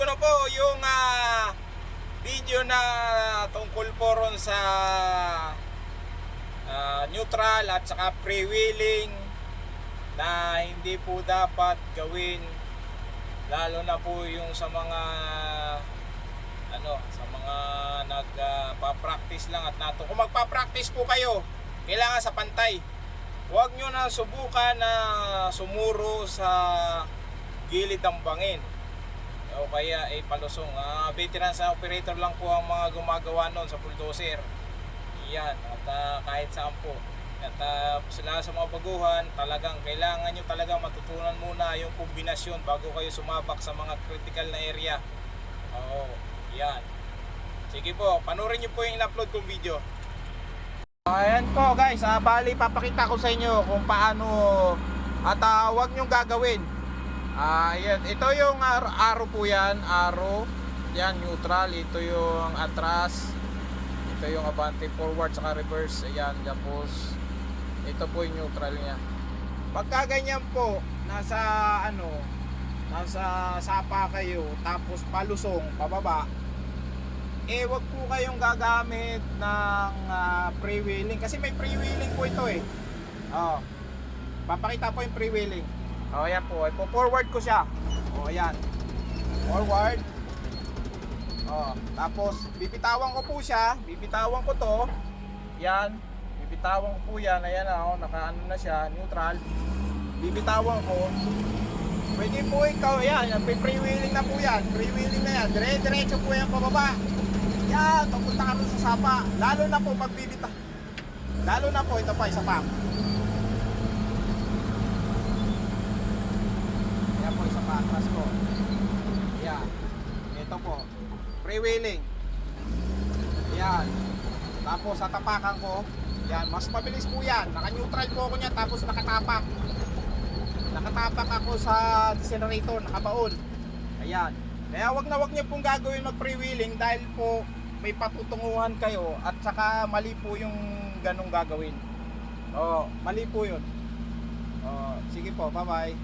ko na po yung video na tungkol po ron sa neutral at saka freewheeling na hindi po dapat gawin, lalo na po yung sa mga sa mga nagpa-practice lang at nato. Kung magpa-practice po kayo, kailangan sa pantay. Huwag nyo na subukan na sumuro sa gilid ng bangin o kaya ay palusong. Veteran sa operator lang po ang mga gumagawa noon sa bulldozer. Yan, at kahit saan po. At sila sa mga baguhan, talagang kailangan nyo talagang matutunan muna yung kombinasyon bago kayo sumabak sa mga critical na area. Oo, yan. Sige po, panoorin nyo po yung in-upload kong video. Ayan po guys, bali papakita ko sa inyo kung paano at huwag nyong gagawin. Ayan, ito yung arrow po yan, arrow. Yan, neutral, ito yung atras. Ito yung abante, forward, saka reverse. Ayan, tapos ito po yung neutral niya. Pagka ganyan po, nasa sapa kayo, tapos palusong, pababa, wag po kayong gagamit ng freewheeling kasi may freewheeling po ito papakita po yung freewheeling. Ayan po, ipo-forward ko siya. Ayan, forward. Tapos bibitawan ko po siya, bibitawan ko to. Yan, bibitawan ko po yan. Ayan naka na siya, neutral. Bibitawan ko. Pwede po ikaw, yan, freewheeling na po yan. Freewheeling na yan, dire-diretso po yan pababa. Yan, papunta ka rin sa sapa. Lalo na po pagbibita. Lalo na po, ito pa, isa pa. Yan po, isa pa, atras ko. Yan, ito po, freewheeling. Yan, tapos tatapakan ko. Yan, mas mabilis po yan. Naka-neutral po ako niyan, tapos nakatapak. Nakatapak ako sa decelerator, nakabaon. Ayan, kaya wag niyo pong gagawin mag-freewheeling dahil po may patutunguhan kayo at saka mali po yung ganong gagawin. Mali po yun. Sige po, bye bye.